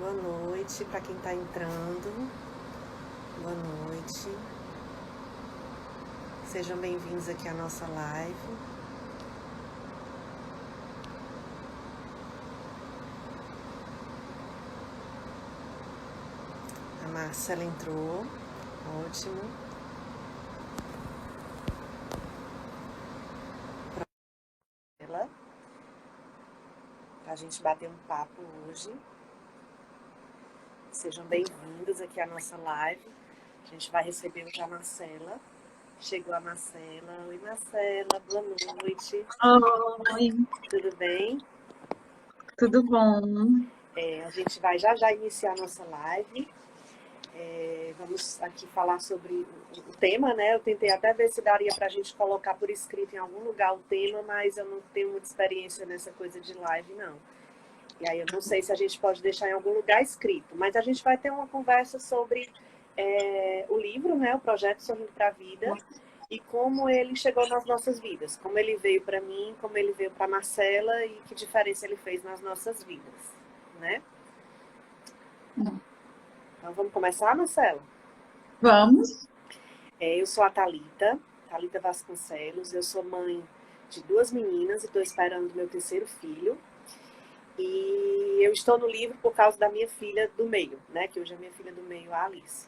Boa noite para quem está entrando. Boa noite. Sejam bem-vindos aqui à nossa live. A Marcela entrou. Ótimo. Para a gente bater um papo hoje. Sejam bem-vindos aqui à nossa live. A gente vai receber hoje a Marcela. Chegou a Marcela. Oi, Marcela. Boa noite. Oi. Tudo bem? Tudo bom? A gente vai já iniciar a nossa live. Vamos aqui falar sobre o tema, né? Eu tentei até ver se daria para a gente colocar por escrito em algum lugar o tema, mas eu não tenho muita experiência nessa coisa de live, não. E aí eu não sei se a gente pode deixar em algum lugar escrito, mas a gente vai ter uma conversa sobre o livro, né? O Projeto Sorrindo para a Vida, e como ele chegou nas nossas vidas, como ele veio para mim, como ele veio para Marcela e que diferença ele fez nas nossas vidas, né? Então vamos começar, Marcela? Vamos. Eu sou a Thalita Vasconcelos, eu sou mãe de 2 meninas e estou esperando meu terceiro filho. E eu estou no livro por causa da minha filha do meio, né? Que hoje é minha filha do meio, a Alice.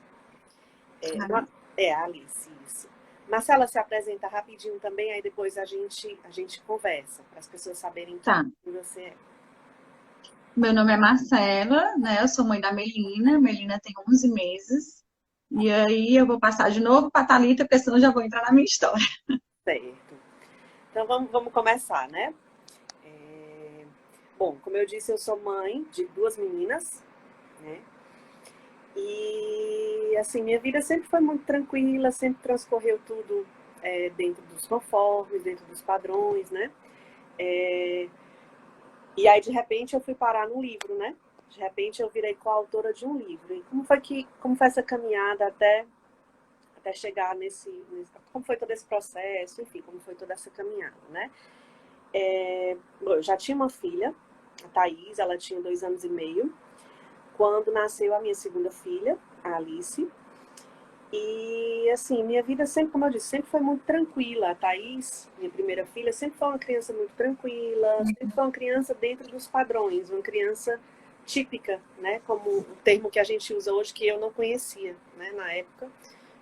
A Alice, isso. Marcela, se apresenta rapidinho também, aí depois a gente conversa, para as pessoas saberem Tá. quem você é. Meu nome é Marcela, né? Eu sou mãe da Melina. Melina tem 11 meses. E aí eu vou passar de novo para a Thalita, porque senão eu já vou entrar na minha história. Certo. Então vamos começar, né? Bom, como eu disse, eu sou mãe de 2 meninas, né? E, assim, minha vida sempre foi muito tranquila, sempre transcorreu tudo dentro dos conformes, dentro dos padrões, né? E aí, de repente, eu fui parar no livro, né? De repente, eu virei coautora de um livro. E como foi essa caminhada até chegar como foi todo esse processo, enfim, como foi toda essa caminhada, né? Bom, eu já tinha uma filha, a Thaís, ela tinha 2 anos e meio, quando nasceu a minha segunda filha, a Alice. E, assim, minha vida sempre, como eu disse, sempre foi muito tranquila. A Thaís, minha primeira filha, sempre foi uma criança muito tranquila, sempre foi uma criança dentro dos padrões, uma criança típica, né? Como o termo que a gente usa hoje, que eu não conhecia, né, na época.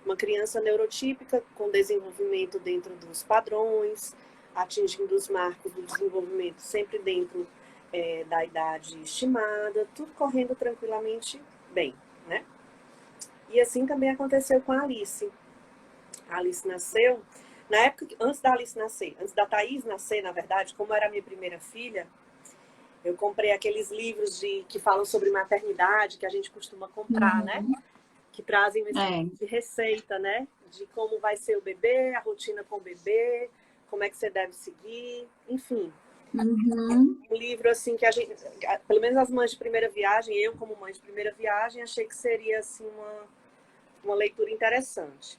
Uma criança neurotípica, com desenvolvimento dentro dos padrões, atingindo os marcos do desenvolvimento sempre dentro da idade estimada, tudo correndo tranquilamente bem, né? E assim também aconteceu com a Alice. A Alice nasceu, na época, antes da Alice nascer, antes da Thaís nascer, na verdade, como era a minha primeira filha, eu comprei aqueles livros que falam sobre maternidade, que a gente costuma comprar, né? Que trazem uma espécie de receita, né? De como vai ser o bebê, a rotina com o bebê, como é que você deve seguir, enfim. Um livro assim que a gente, pelo menos as mães de primeira viagem, eu como mãe de primeira viagem, achei que seria assim uma leitura interessante.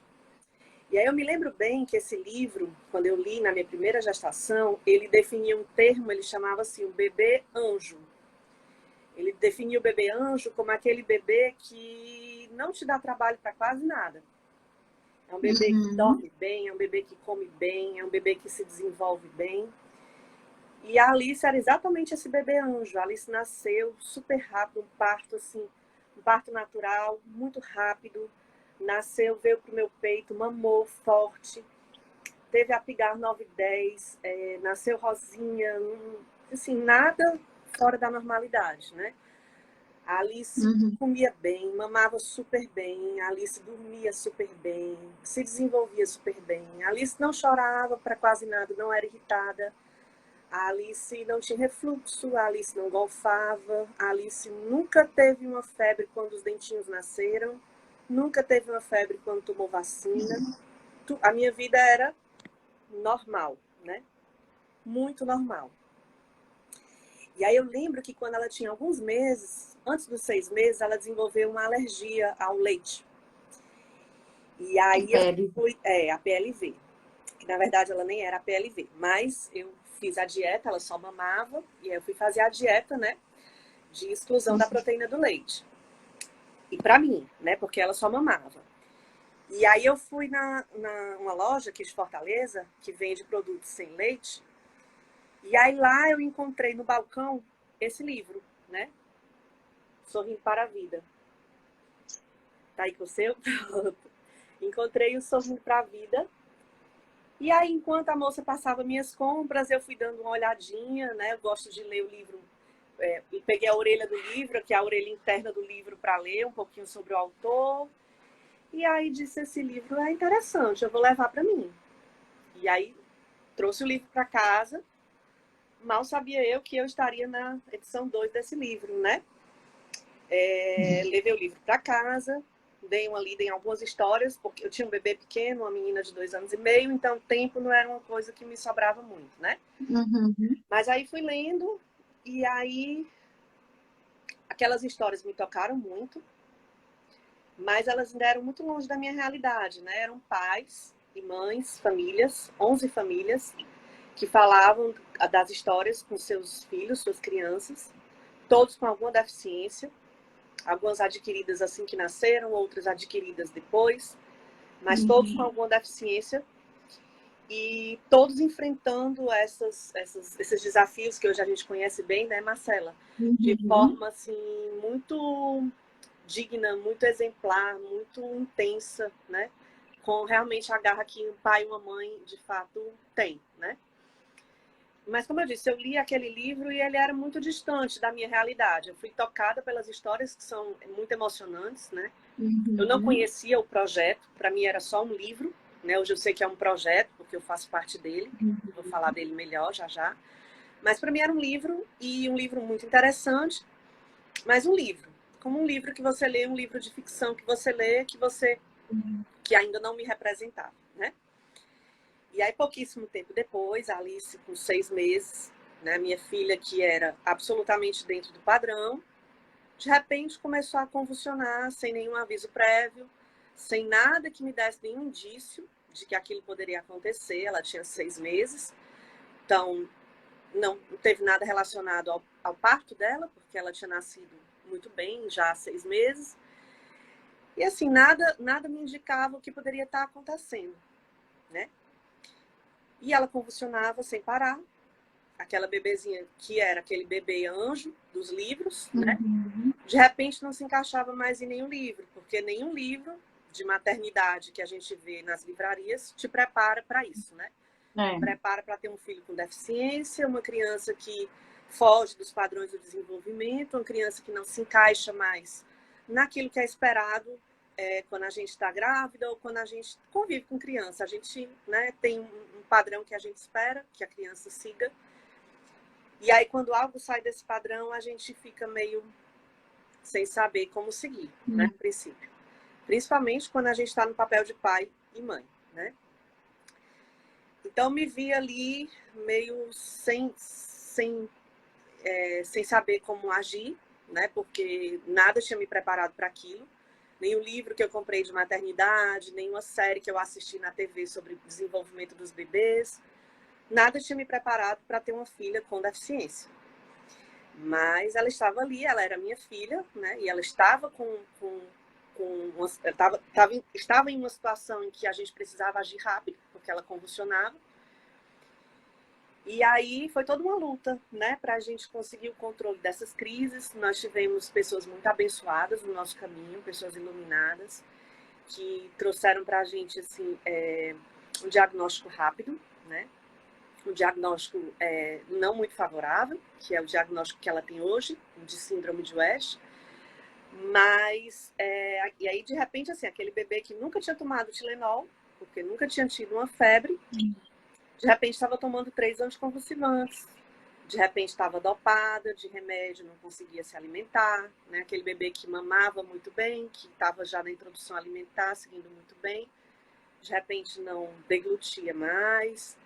E aí eu me lembro bem que esse livro, quando eu li na minha primeira gestação, ele definia um termo, ele chamava assim, o bebê anjo. Ele definia o bebê anjo como aquele bebê que não te dá trabalho para quase nada. É um bebê que dorme bem, é um bebê que come bem, é um bebê que se desenvolve bem. E a Alice era exatamente esse bebê anjo. A Alice nasceu super rápido, um parto assim, um parto natural, muito rápido. Nasceu, veio pro meu peito, mamou forte, teve a Pigar 910, nasceu rosinha, assim, nada fora da normalidade, né? A Alice comia bem, mamava super bem, a Alice dormia super bem, se desenvolvia super bem. A Alice não chorava para quase nada, não era irritada. A Alice não tinha refluxo, a Alice não golfava, a Alice nunca teve uma febre quando os dentinhos nasceram, nunca teve uma febre quando tomou vacina. A minha vida era normal, né? Muito normal. E aí eu lembro que quando ela tinha alguns meses, antes dos 6 meses, ela desenvolveu uma alergia ao leite. E aí eu fui, a PLV, que na verdade ela nem era a PLV, mas eu fiz a dieta, ela só mamava, e aí eu fui fazer a dieta, né? de exclusão da proteína do leite. E para mim, né? Porque ela só mamava. E aí eu fui uma loja aqui de Fortaleza, que vende produtos sem leite. E aí lá eu encontrei no balcão esse livro, né? Sorrindo para a Vida. Tá aí com o seu? Encontrei o Sorrindo para a Vida. E aí, enquanto a moça passava minhas compras, eu fui dando uma olhadinha, né? Eu gosto de ler o livro. E peguei a orelha do livro, que é a orelha interna do livro, para ler um pouquinho sobre o autor. E aí disse, esse livro é interessante, eu vou levar para mim. E aí trouxe o livro para casa. Mal sabia eu que eu estaria na edição 2 desse livro, né? Levei o livro para casa, dei uma lida em algumas histórias, porque eu tinha um bebê pequeno, uma menina de 2 anos e meio, então o tempo não era uma coisa que me sobrava muito, né? Uhum. Mas aí fui lendo, e aí aquelas histórias me tocaram muito, mas elas ainda eram muito longe da minha realidade, né? Eram pais e mães, famílias, 11 famílias, que falavam das histórias com seus filhos, suas crianças, todos com alguma deficiência, algumas adquiridas assim que nasceram, outras adquiridas depois, mas todos com alguma deficiência, e todos enfrentando esses desafios que hoje a gente conhece bem, né, Marcela? De forma assim muito digna, muito exemplar, muito intensa, né? Com realmente a garra que um pai e uma mãe de fato têm, né? Mas, como eu disse, eu li aquele livro e ele era muito distante da minha realidade. Eu fui tocada pelas histórias que são muito emocionantes, né? Eu não conhecia o projeto, para mim era só um livro, né? Hoje eu sei que é um projeto, porque eu faço parte dele, vou falar dele melhor já já. Mas para mim era um livro, e um livro muito interessante, mas um livro. Como um livro que você lê, um livro de ficção que você lê, que ainda não me representava, né? E aí, pouquíssimo tempo depois, a Alice, com 6 meses, né, minha filha, que era absolutamente dentro do padrão, de repente começou a convulsionar, sem nenhum aviso prévio, sem nada que me desse nenhum indício de que aquilo poderia acontecer. Ela tinha 6 meses, então não teve nada relacionado ao parto dela, porque ela tinha nascido muito bem, já há 6 meses. E assim, nada me indicava o que poderia estar acontecendo, né? E ela convulsionava sem parar, aquela bebezinha que era aquele bebê anjo dos livros, né? De repente não se encaixava mais em nenhum livro, porque nenhum livro de maternidade que a gente vê nas livrarias te prepara para isso, né? Prepara para ter um filho com deficiência, uma criança que foge dos padrões do desenvolvimento, uma criança que não se encaixa mais naquilo que é esperado quando a gente está grávida ou quando a gente convive com criança. A gente, né, tem um padrão que a gente espera que a criança siga. E aí, quando algo sai desse padrão, a gente fica meio sem saber como seguir, né, no princípio. Principalmente quando a gente está no papel de pai e mãe, né? Então, me vi ali meio sem saber como agir, né? Porque nada tinha me preparado para aquilo. Nenhum livro que eu comprei de maternidade, nenhuma série que eu assisti na TV sobre o desenvolvimento dos bebês. Nada tinha me preparado para ter uma filha com deficiência. Mas ela estava ali, ela era minha filha, né? E ela estava estava em uma situação em que a gente precisava agir rápido, porque ela convulsionava. E aí foi toda uma luta, né, para a gente conseguir o controle dessas crises. Nós tivemos pessoas muito abençoadas no nosso caminho, pessoas iluminadas, que trouxeram para a gente assim, um diagnóstico rápido, né? Um diagnóstico não muito favorável, que é o diagnóstico que ela tem hoje, de síndrome de West. Mas, e aí, de repente, assim, aquele bebê que nunca tinha tomado Tilenol, porque nunca tinha tido uma febre, de repente estava tomando 3 anticonvulsivantes, de repente estava dopada de remédio, não conseguia se alimentar, né? Aquele bebê que mamava muito bem, que estava já na introdução alimentar, seguindo muito bem, de repente não deglutia mais,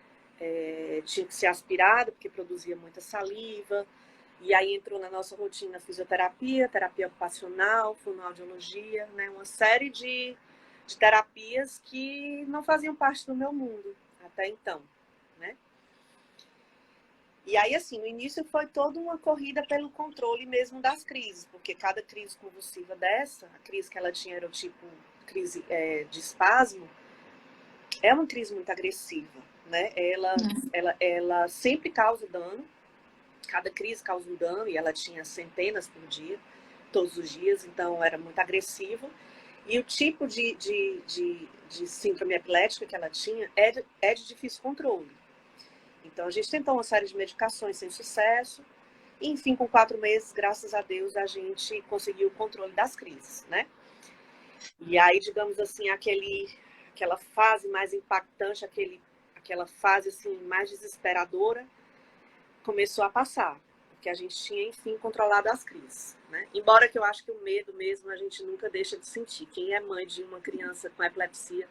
tinha que ser aspirado, porque produzia muita saliva, e aí entrou na nossa rotina fisioterapia, terapia ocupacional, fonoaudiologia, né? Uma série de terapias que não faziam parte do meu mundo até então, né? E aí, assim, no início foi toda uma corrida pelo controle mesmo das crises, porque cada crise convulsiva dessa, a crise que ela tinha era o tipo crise de espasmo, é uma crise muito agressiva, né? Ela sempre causa dano, cada crise causa um dano, e ela tinha centenas por dia, todos os dias, então era muito agressiva. E o tipo de síndrome epilética que ela tinha é de difícil controle. Então, a gente tentou uma série de medicações sem sucesso. E, enfim, com 4 meses, graças a Deus, a gente conseguiu o controle das crises, né? E aí, digamos assim, aquela fase mais impactante, aquela fase assim, mais desesperadora, começou a passar. Porque a gente tinha, enfim, controlado as crises, né? Embora que eu acho que o medo mesmo a gente nunca deixa de sentir. Quem é mãe de uma criança com epilepsia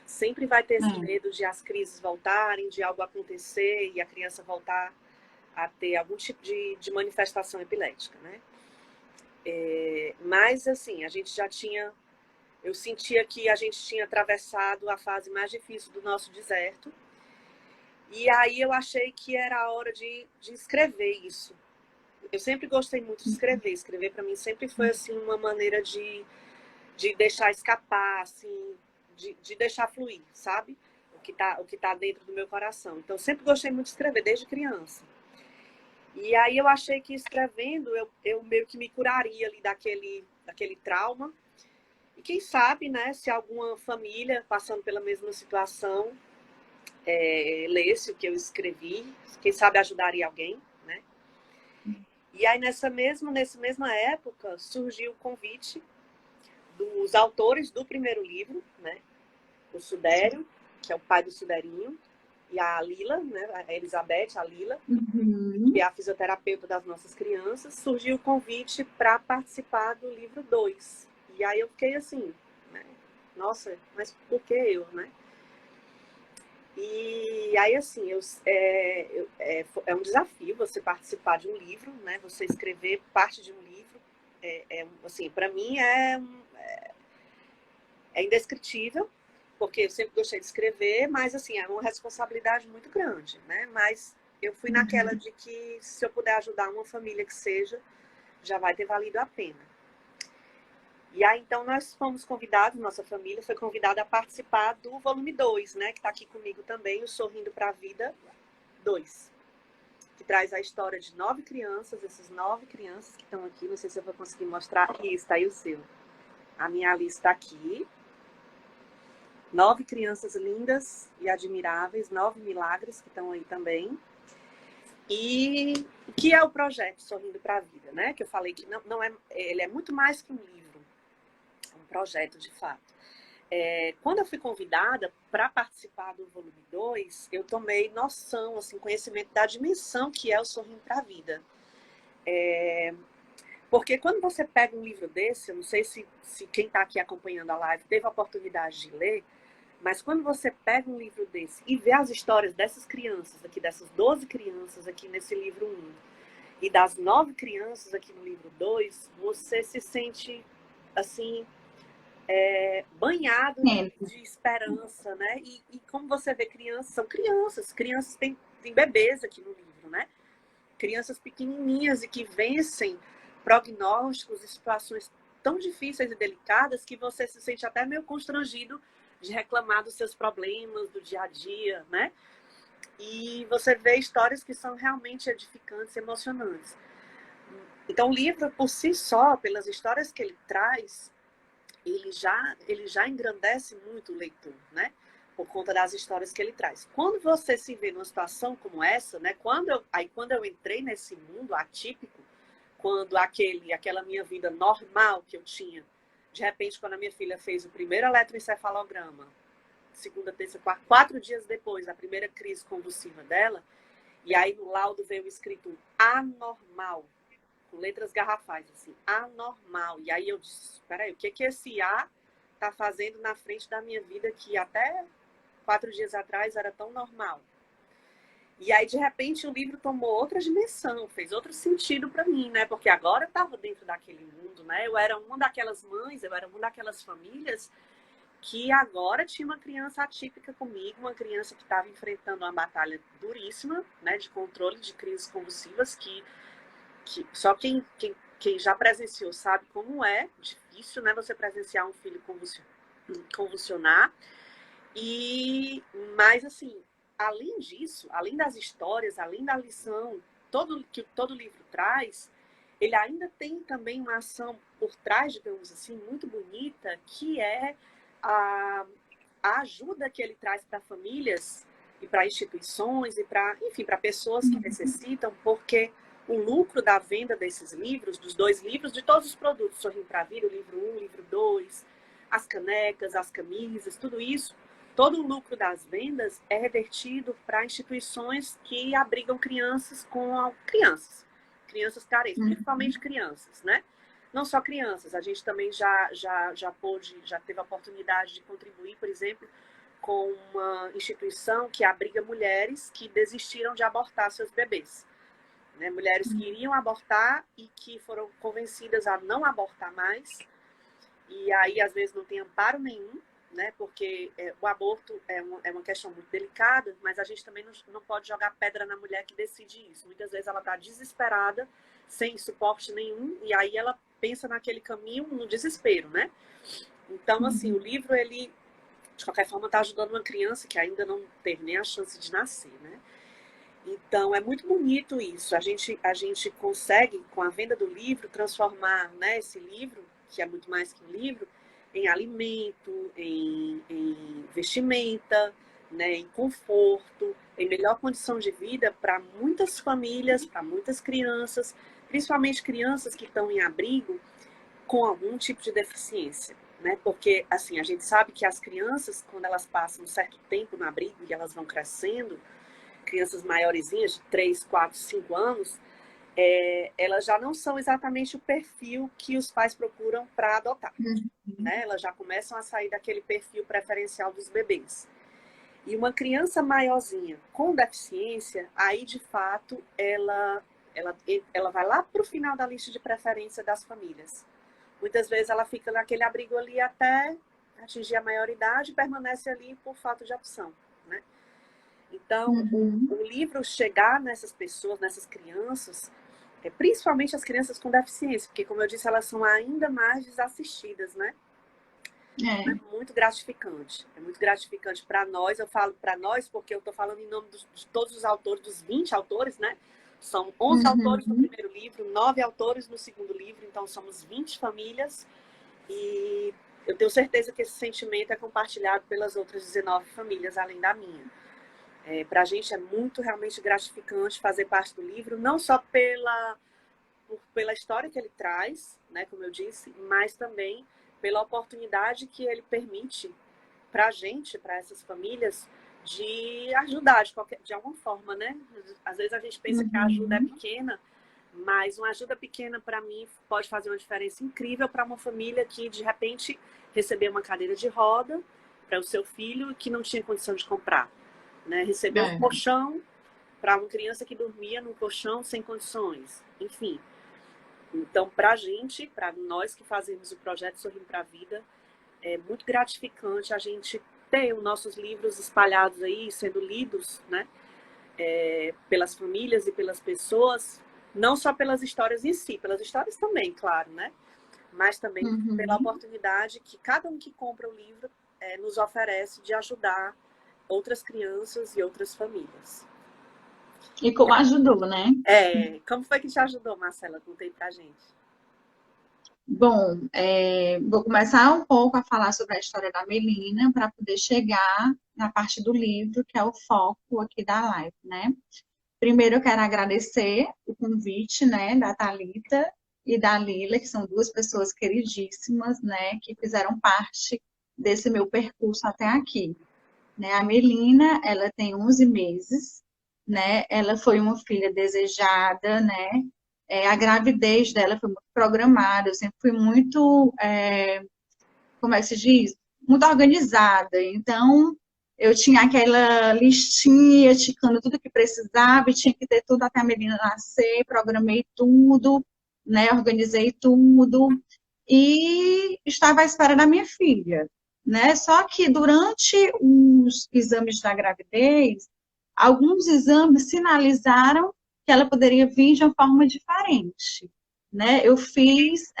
sempre vai ter esse medo de as crises voltarem, de algo acontecer e a criança voltar a ter algum tipo de manifestação epilética, né? Mas, assim, a gente já tinha... Eu sentia que a gente tinha atravessado a fase mais difícil do nosso deserto. E aí eu achei que era a hora de escrever isso. Eu sempre gostei muito de escrever. Escrever, para mim, sempre foi, assim, uma maneira de deixar escapar, assim... De deixar fluir, sabe? O que tá dentro do meu coração. Então, sempre gostei muito de escrever, desde criança. E aí eu achei que escrevendo, eu meio que me curaria ali daquele trauma. E quem sabe, né, se alguma família passando pela mesma situação lesse o que eu escrevi, quem sabe ajudaria alguém, né? E aí nessa mesma época surgiu o convite dos autores do primeiro livro, né? O Sudério, que é o pai do Suderinho, e a Lila, né, a Elizabeth, a Lila, que é a fisioterapeuta das nossas crianças, surgiu o convite para participar do livro 2. E aí eu fiquei assim, né, nossa, mas por que eu, né? E aí, assim, é um desafio você participar de um livro, né? Você escrever parte de um livro. Assim, para mim é indescritível, porque eu sempre gostei de escrever, mas, assim, é uma responsabilidade muito grande, né? Mas eu fui naquela de que, se eu puder ajudar uma família que seja, já vai ter valido a pena. E aí, então, nós fomos convidados, nossa família foi convidada a participar do volume 2, né? Que está aqui comigo também, o Sorrindo para a Vida 2, que traz a história de 9 crianças, essas 9 crianças que estão aqui, não sei se eu vou conseguir mostrar. Aqui está aí o seu. A minha lista aqui. 9 crianças lindas e admiráveis, 9 milagres que estão aí também. E o que é o projeto Sorrindo para a Vida, né? Que eu falei que não é, ele é muito mais que um livro, é um projeto de fato. Quando eu fui convidada para participar do volume 2, eu tomei noção, assim, conhecimento da dimensão que é o Sorrindo para a Vida. Porque quando você pega um livro desse, eu não sei se quem está aqui acompanhando a live teve a oportunidade de ler, mas quando você pega um livro desse e vê as histórias dessas crianças aqui, dessas 12 crianças aqui nesse livro 1, e das 9 crianças aqui no livro 2, você se sente, assim, banhado de esperança, né? E como você vê crianças, são crianças tem bebês aqui no livro, né? Crianças pequenininhas e que vencem prognósticos e situações tão difíceis e delicadas que você se sente até meio constrangido de reclamar dos seus problemas, do dia a dia, né? E você vê histórias que são realmente edificantes e emocionantes. Então, o livro, por si só, pelas histórias que ele traz, ele já engrandece muito o leitor, né? Por conta das histórias que ele traz. Quando você se vê numa situação como essa, né? Quando eu entrei nesse mundo atípico, quando aquela minha vida normal que eu tinha, de repente, quando a minha filha fez o primeiro eletroencefalograma, segunda, terça, quarta, 4 dias depois, a primeira crise convulsiva dela, e aí no laudo veio escrito anormal, com letras garrafais, assim, anormal. E aí eu disse, peraí, o que esse A tá fazendo na frente da minha vida que até 4 dias atrás era tão normal? E aí, de repente, o livro tomou outra dimensão, fez outro sentido para mim, né? Porque agora eu estava dentro daquele mundo, né? Eu era uma daquelas mães, eu era uma daquelas famílias que agora tinha uma criança atípica comigo, uma criança que estava enfrentando uma batalha duríssima, né, de controle de crises convulsivas, que só quem já presenciou sabe como é difícil, né, você presenciar um filho convulsionar. Mas, assim, além disso, além das histórias, além da lição que todo livro traz, ele ainda tem também uma ação por trás, digamos assim, muito bonita, que é a ajuda que ele traz para famílias e para instituições e para, enfim, para pessoas que necessitam, porque o lucro da venda desses livros, dos 2 livros, de todos os produtos, Sorrindo para a Vida, o livro 1, o livro 2, as canecas, as camisas, tudo isso, todo o lucro das vendas é revertido para instituições que abrigam crianças crianças carentes, principalmente crianças, né? Não só crianças, a gente também já teve a oportunidade de contribuir, por exemplo, com uma instituição que abriga mulheres que desistiram de abortar seus bebês. Né? Mulheres que iriam abortar e que foram convencidas a não abortar mais. E aí, às vezes, não tem amparo nenhum, né? Porque o aborto é uma questão muito delicada, mas a gente também não pode jogar pedra na mulher que decide isso. Muitas vezes ela está desesperada, sem suporte nenhum, e aí ela pensa naquele caminho no desespero, né? Então, assim, o livro, ele, de qualquer forma, está ajudando uma criança que ainda não teve nem a chance de nascer, né? Então, é muito bonito isso. A gente consegue, com a venda do livro, transformar, né, esse livro, que é muito mais que um livro, em alimento, em vestimenta, né, em conforto, em melhor condição de vida para muitas famílias, para muitas crianças, principalmente crianças que estão em abrigo com algum tipo de deficiência, né? Porque, assim, a gente sabe que as crianças, quando elas passam um certo tempo no abrigo e elas vão crescendo, crianças maiorzinhas, de 3, 4, 5 anos, elas já não são exatamente o perfil que os pais procuram para adotar. Né? Elas já começam a sair daquele perfil preferencial dos bebês. E uma criança maiorzinha com deficiência, aí, de fato, ela vai lá para o final da lista de preferência das famílias. Muitas vezes ela fica naquele abrigo ali até atingir a maioridade e permanece ali por falta de opção, né? Então, o livro chegar nessas pessoas, nessas crianças, principalmente as crianças com deficiência, porque, como eu disse, elas são ainda mais desassistidas, né? É muito gratificante. É muito gratificante para nós. Eu falo para nós porque eu estou falando em nome de todos os autores, dos 20 autores, né? São 11 autores no primeiro livro, 9 autores no segundo livro, então somos 20 famílias. E eu tenho certeza que esse sentimento é compartilhado pelas outras 19 famílias, além da minha. Para a gente é muito realmente gratificante fazer parte do livro, não só pela história que ele traz, né, como eu disse, mas também pela oportunidade que ele permite para a gente, para essas famílias, de ajudar de alguma forma, né? Às vezes a gente pensa que a ajuda é pequena, mas uma ajuda pequena, para mim, pode fazer uma diferença incrível para uma família que, de repente, recebeu uma cadeira de roda para o seu filho que não tinha condição de comprar. Né? Recebeu um colchão para uma criança que dormia num colchão sem condições. Enfim. Então, para a gente, para nós que fazemos o projeto Sorrindo para a Vida, é muito gratificante a gente ter os nossos livros espalhados aí, sendo lidos, né? Pelas famílias e pelas pessoas, não só pelas histórias em si, pelas histórias também, claro, né? Mas também pela oportunidade que cada um que compra o livro nos oferece de ajudar outras crianças e outras famílias. E como ajudou, né? Como foi que te ajudou, Marcela? Conta aí pra gente. Bom, vou começar um pouco a falar sobre a história da Melina para poder chegar na parte do livro, que é o foco aqui da live, né? Primeiro eu quero agradecer o convite, né, da Thalita e da Lila, que são 2 pessoas queridíssimas, né, que fizeram parte desse meu percurso até aqui. Né? A Melina, ela tem 11 meses, né? Ela foi uma filha desejada, né? A gravidez dela foi muito programada, eu sempre fui muito, como é que se diz? Muito organizada. Então, eu tinha aquela listinha, ticando tudo que precisava, e tinha que ter tudo até a Melina nascer, programei tudo, né? Organizei tudo, e estava à espera da minha filha. né? Só que durante os exames da gravidez, alguns exames sinalizaram que ela poderia vir de uma forma diferente, né? Eu fiz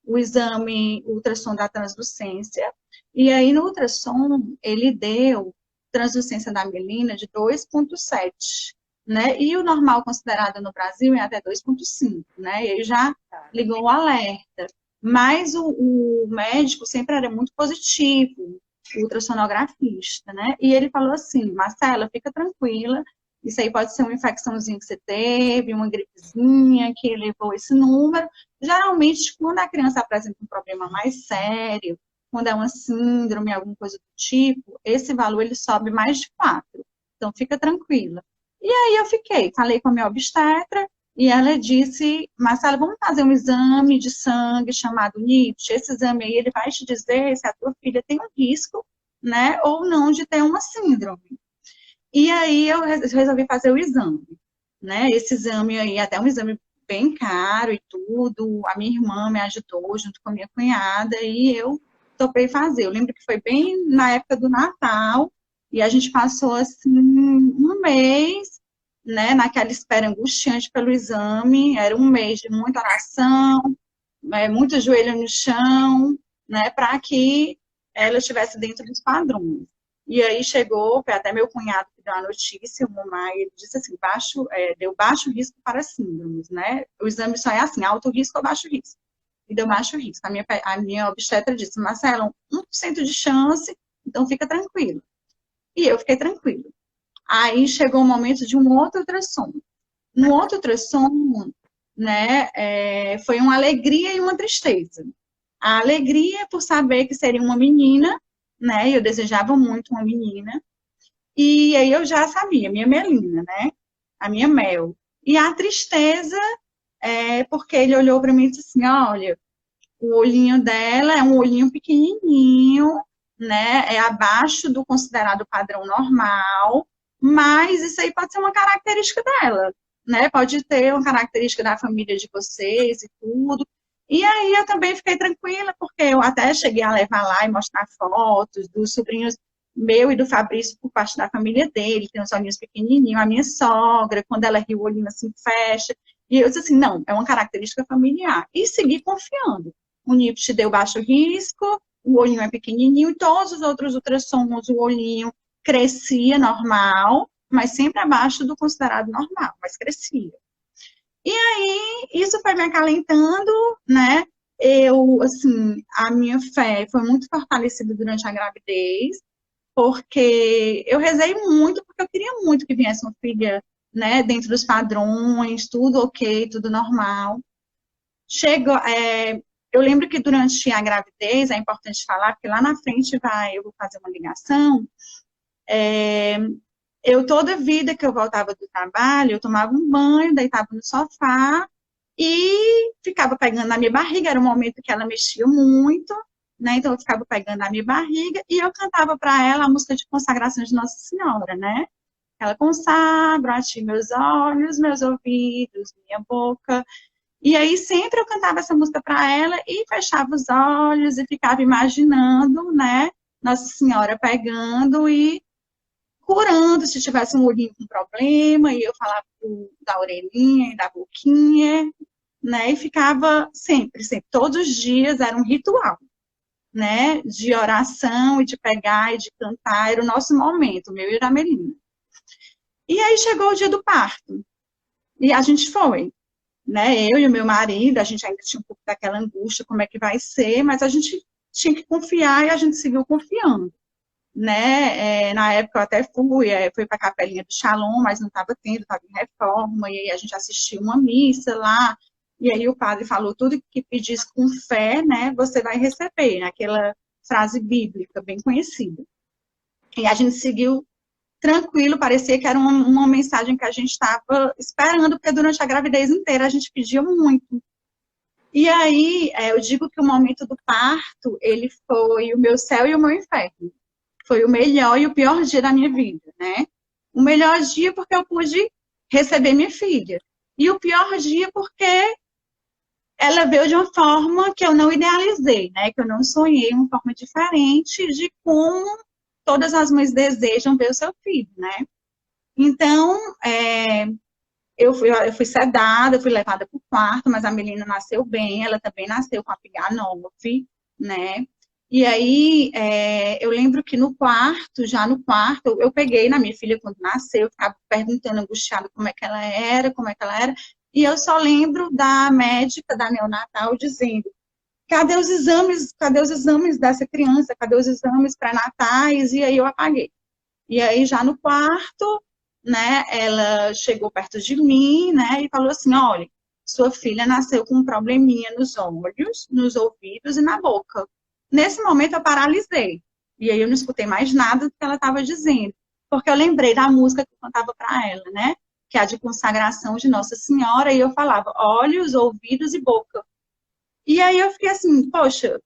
o exame o ultrassom da translucência, e aí no ultrassom ele deu translucência da melina de 2,7, né? E o normal considerado no Brasil é até 2,5, né? E aí já Tá. ligou o alerta. Mas o médico sempre era muito positivo, o ultrassonografista, né? E ele falou assim, Marcela, fica tranquila, isso aí pode ser uma infecçãozinha que você teve, uma gripezinha que levou esse número. Geralmente, quando a criança apresenta um problema mais sério, quando é uma síndrome, alguma coisa do tipo, esse valor ele sobe mais de 4. Então, fica tranquila. E aí eu falei com a minha obstetra, e ela disse, Marcela, vamos fazer um exame de sangue chamado NIPT. Esse exame aí, ele vai te dizer se a tua filha tem um risco, né, ou não de ter uma síndrome. E aí eu resolvi fazer o exame, né, esse exame aí, até um exame bem caro e tudo, a minha irmã me ajudou junto com a minha cunhada, e eu topei fazer. Eu lembro que foi bem na época do Natal, e a gente passou, assim, um mês, né, naquela espera angustiante pelo exame, era um mês de muita oração, muito joelho no chão, né, para que ela estivesse dentro dos padrões. E aí chegou, foi até meu cunhado que deu a notícia, o mamãe, ele disse assim, deu baixo risco para síndromes, né? O exame só é assim, alto risco ou baixo risco. E deu baixo risco. A minha obstetra disse, Marcelo, 1% de chance, então fica tranquilo. E eu fiquei tranquilo. Aí chegou o momento de um outro ultrassom. No outro ultrassom, né, foi uma alegria e uma tristeza. A alegria por saber que seria uma menina, né, eu desejava muito uma menina, e aí eu já sabia, minha Melina, né, a minha Mel. E a tristeza porque ele olhou para mim e disse assim, olha, o olhinho dela é um olhinho pequenininho, né, é abaixo do considerado padrão normal, mas isso aí pode ser uma característica dela, né, pode ter uma característica da família de vocês e tudo. E aí eu também fiquei tranquila, porque eu até cheguei a levar lá e mostrar fotos dos sobrinhos meu e do Fabrício por parte da família dele, tem uns olhinhos pequenininhos, a minha sogra, quando ela ri o olhinho assim fecha, e eu disse assim, não, é uma característica familiar, e segui confiando. O NIPT deu baixo risco, o olhinho é pequenininho, e todos os outros ultrassons, o olhinho crescia normal, mas sempre abaixo do considerado normal, mas crescia. E aí, isso foi me acalentando, né? Eu, assim, a minha fé foi muito fortalecida durante a gravidez, porque eu rezei muito, porque eu queria muito que viesse uma filha, né, dentro dos padrões, tudo ok, tudo normal. Chegou, eu lembro que durante a gravidez, é importante falar, porque lá na frente eu vou fazer uma ligação, eu toda vida que eu voltava do trabalho, eu tomava um banho, deitava no sofá e ficava pegando na minha barriga, era um momento que ela mexia muito, né? Então eu ficava pegando na minha barriga e eu cantava para ela a música de consagração de Nossa Senhora, né? Ela consagra a ti meus olhos, meus ouvidos, minha boca. E aí sempre eu cantava essa música para ela e fechava os olhos e ficava imaginando, né? Nossa Senhora pegando e curando se tivesse um olhinho com problema, e eu falava da orelhinha e da boquinha, né? E ficava sempre, sempre, todos os dias era um ritual, né? De oração e de pegar e de cantar, era o nosso momento, meu e da Melina. E aí chegou o dia do parto, e a gente foi, né? Eu e o meu marido, a gente ainda tinha um pouco daquela angústia, como é que vai ser, mas a gente tinha que confiar e a gente seguiu confiando. Né? Na época eu até fui para a Capelinha do Shalom, mas não estava tendo, estava em reforma, e aí a gente assistiu uma missa lá, e aí o padre falou, tudo que pedis com fé, né, você vai receber, né? Aquela frase bíblica bem conhecida. E a gente seguiu tranquilo, parecia que era uma mensagem que a gente estava esperando, porque durante a gravidez inteira a gente pedia muito. E aí, eu digo que o momento do parto, ele foi o meu céu e o meu inferno. Foi o melhor e o pior dia da minha vida, né? O melhor dia porque eu pude receber minha filha. E o pior dia porque ela veio de uma forma que eu não idealizei, né? Que eu não sonhei, uma forma diferente de como todas as mães desejam ver o seu filho, né? Então, eu fui sedada, eu fui levada para o quarto, mas a menina nasceu bem, ela também nasceu com a PH9, né? E aí, eu lembro que já no quarto, eu peguei na minha filha quando nasceu, eu ficava perguntando, angustiada, como é que ela era, e eu só lembro da médica, da neonatal, dizendo, cadê os exames dessa criança, cadê os exames pré-natais, e aí eu apaguei. E aí, já no quarto, né, ela chegou perto de mim, né, e falou assim, olha, sua filha nasceu com um probleminha nos olhos, nos ouvidos e na boca. Nesse momento, eu paralisei. E aí, eu não escutei mais nada do que ela estava dizendo, porque eu lembrei da música que eu cantava para ela, né, que é a de consagração de Nossa Senhora, e eu falava olhos, ouvidos e boca. E aí, eu fiquei assim, poxa,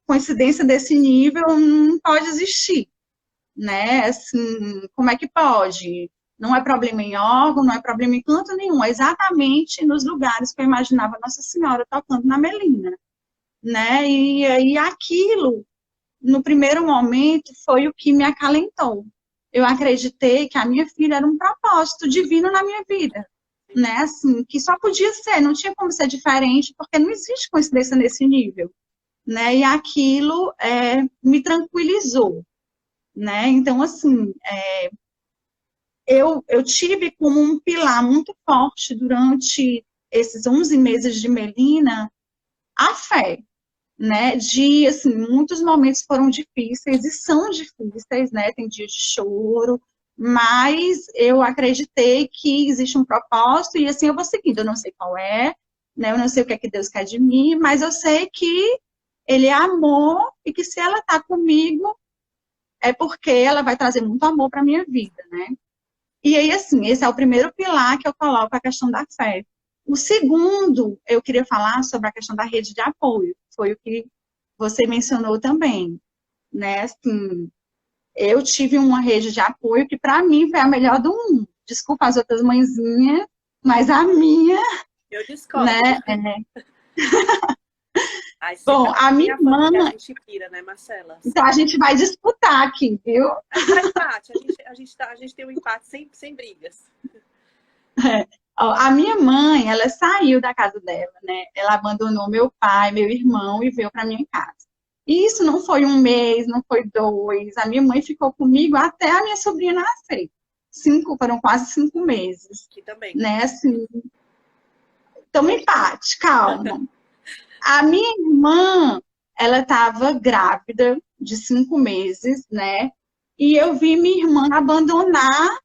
coincidência desse nível não pode existir, né? Assim, como é que pode? Não é problema em órgão, não é problema em canto nenhum, é exatamente nos lugares que eu imaginava Nossa Senhora tocando na Melina, né? E aí aquilo, no primeiro momento, foi o que me acalentou. Eu acreditei que a minha filha era um propósito divino na minha vida, né? Assim, que só podia ser, não tinha como ser diferente, porque não existe coincidência nesse nível, né? E aquilo me tranquilizou, né? Então, assim, eu tive como um pilar muito forte durante esses 11 meses de Melina a fé, né? De, assim, muitos momentos foram difíceis e são difíceis, né? Tem dias de choro, mas eu acreditei que existe um propósito e, assim, eu vou seguindo. Eu não sei qual é, né? Eu não sei o que é que Deus quer de mim, mas eu sei que Ele é amor e que se ela está comigo é porque ela vai trazer muito amor para minha vida, né? E aí, assim, esse é o primeiro pilar que eu coloco, a questão da fé. O segundo, eu queria falar sobre a questão da rede de apoio, foi o que você mencionou também, né? Assim, eu tive uma rede de apoio que, para mim, foi a melhor do mundo. Desculpa as outras mãezinhas, mas a minha, Eu discordo. né? Ai, Bom, a minha minha família, a irmã, gente pira, né, Marcela? então a gente vai disputar aqui, viu? Tá empate, a gente tem um empate sem brigas. A minha mãe, ela saiu da casa dela, né? Ela abandonou meu pai, meu irmão e veio para minha casa. E isso não foi um mês, não foi dois. A minha mãe ficou comigo até a minha sobrinha nascer. Foram quase 5 meses, Aqui também. né? Assim, toma empate, calma. A minha irmã, ela estava grávida de 5 meses, né? E eu vi minha irmã abandonar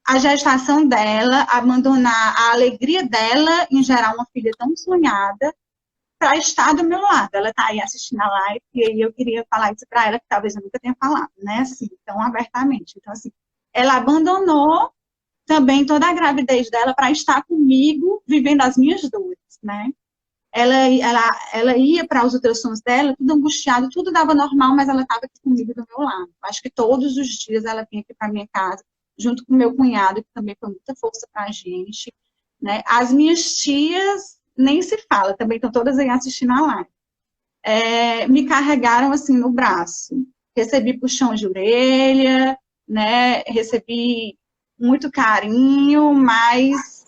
a gestação dela, abandonar a alegria dela em gerar uma filha tão sonhada para estar do meu lado. Ela está aí assistindo a live e aí eu queria falar isso para ela, que talvez eu nunca tenha falado, né? Assim, tão abertamente. Então, assim, ela abandonou também toda a gravidez dela para estar comigo, vivendo as minhas dores, né? Ela ia para os ultrassons dela, tudo angustiado, tudo dava normal, mas ela estava aqui comigo do meu lado. Acho que todos os dias ela vinha aqui para minha casa, junto com meu cunhado, que também foi muita força para a gente, né? As minhas tias, nem se fala, também estão todas aí assistindo a live. Me carregaram assim no braço. Recebi puxão de orelha, né? Recebi muito carinho, mas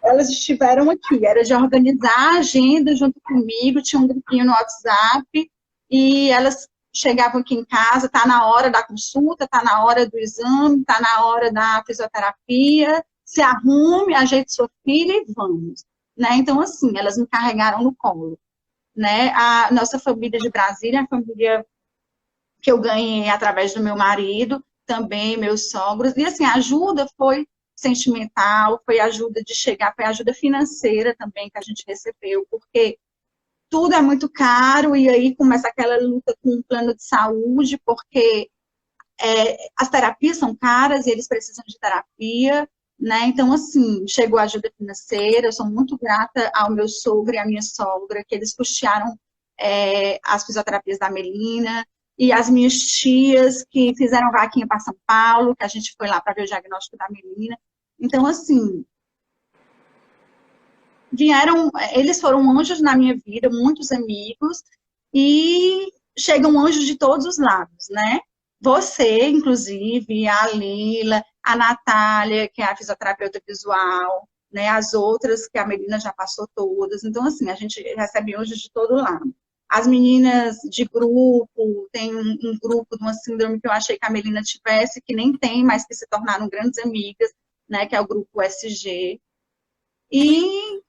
elas estiveram aqui, era de organizar a agenda junto comigo, tinha um grupinho no WhatsApp, e elas chegavam aqui em casa, tá na hora da consulta, tá na hora do exame, tá na hora da fisioterapia, se arrume, ajeite sua filha e vamos. Né? Então, assim, elas me carregaram no colo. Né? A nossa família de Brasília, a família que eu ganhei através do meu marido, também meus sogros, e assim, a ajuda foi sentimental, foi ajuda de chegar, foi ajuda financeira também que a gente recebeu, porque tudo é muito caro, e aí começa aquela luta com o plano de saúde, porque as terapias são caras e eles precisam de terapia, né? Então, assim, chegou a ajuda financeira, eu sou muito grata ao meu sogro e à minha sogra, que eles custearam as fisioterapias da Melina, e as minhas tias que fizeram vaquinha para São Paulo, que a gente foi lá para ver o diagnóstico da Melina. Então, assim, eles foram anjos na minha vida, muitos amigos, e chegam anjos de todos os lados, né? Você, inclusive, a Lila, a Natália, que é a fisioterapeuta visual, né? As outras, que a Melina já passou todas. Então, assim, a gente recebe anjos de todo lado. As meninas de grupo, tem um grupo de uma síndrome que eu achei que a Melina tivesse, que nem tem, mas que se tornaram grandes amigas, né? Que é o grupo SG. E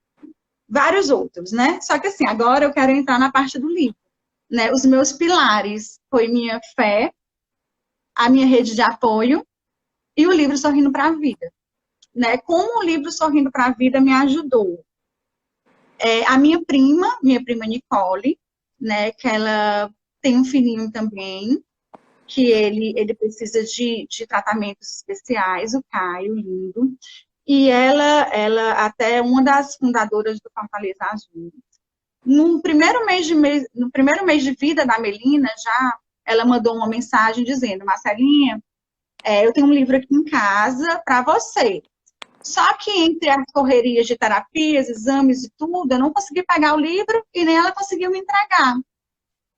vários outros, né? Só que assim, agora eu quero entrar na parte do livro, né? Os meus pilares foi minha fé, a minha rede de apoio e o livro Sorrindo para a Vida, né? Como o livro Sorrindo para a Vida me ajudou? A minha prima Nicole, né? Que ela tem um filhinho também, que ele precisa de tratamentos especiais, o Caio, lindo. E ela até é uma das fundadoras do Fortaleza Azul. No primeiro mês de vida da Melina, já ela mandou uma mensagem dizendo: Marcelinha, eu tenho um livro aqui em casa para você. Só que entre as correrias de terapias, exames e tudo, eu não consegui pegar o livro e nem ela conseguiu me entregar.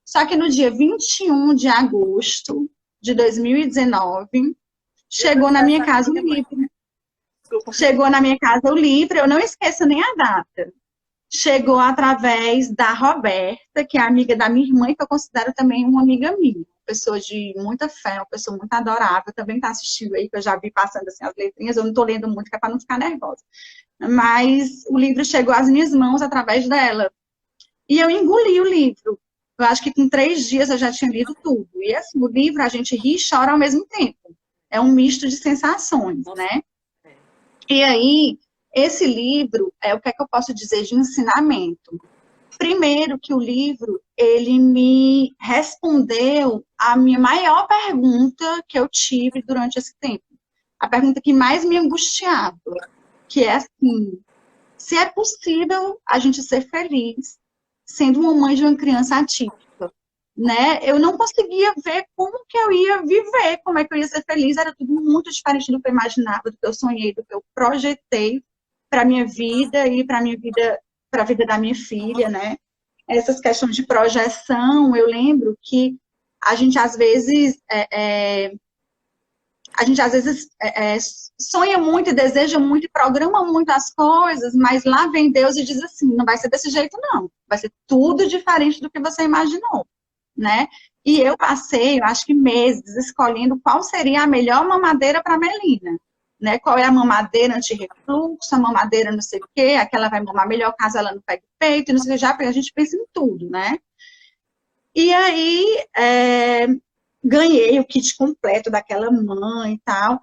Só que no dia 21 de agosto de 2019, chegou na minha casa o livro. Chegou na minha casa o livro, eu não esqueço nem a data. Chegou através da Roberta, que é amiga da minha irmã, que eu considero também uma amiga minha. Uma pessoa de muita fé, uma pessoa muito adorável. Também está assistindo aí, que eu já vi passando assim, as letrinhas. Eu não estou lendo muito, que é para não ficar nervosa. Mas o livro chegou às minhas mãos através dela. E eu engoli o livro. Eu acho que com 3 dias eu já tinha lido tudo. E assim, o livro a gente ri e chora ao mesmo tempo. É um misto de sensações, né? E aí, esse livro, o que é que eu posso dizer de ensinamento? Primeiro que o livro, ele me respondeu a minha maior pergunta que eu tive durante esse tempo. A pergunta que mais me angustiava, que é assim, se é possível a gente ser feliz sendo uma mãe de uma criança atípica, né? Eu não conseguia ver como que eu ia viver, como é que eu ia ser feliz, era tudo muito diferente do que eu imaginava, do que eu sonhei, do que eu projetei para minha vida e para a vida da minha filha, né? Essas questões de projeção, eu lembro que a gente às vezes sonha muito e deseja muito e programa muito as coisas, mas lá vem Deus e diz assim, não vai ser desse jeito não, vai ser tudo diferente do que você imaginou, né? E eu passei, eu acho que meses, escolhendo qual seria a melhor mamadeira para a Melina, né? Qual é a mamadeira anti-refluxo, a mamadeira não sei o quê, aquela vai mamar melhor caso ela não pegue peito, não sei o que, já a gente pensa em tudo, né? E aí, ganhei o kit completo daquela mãe e tal.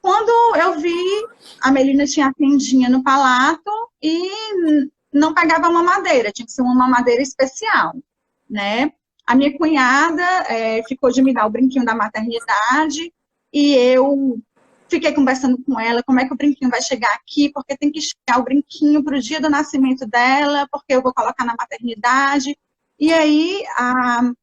Quando eu vi, a Melina tinha a tendinha no palato e não pegava mamadeira, tinha que ser uma mamadeira especial, né? A minha cunhada ficou de me dar o brinquinho da maternidade e eu fiquei conversando com ela, como é que o brinquinho vai chegar aqui, porque tem que chegar o brinquinho para o dia do nascimento dela, porque eu vou colocar na maternidade. E aí, a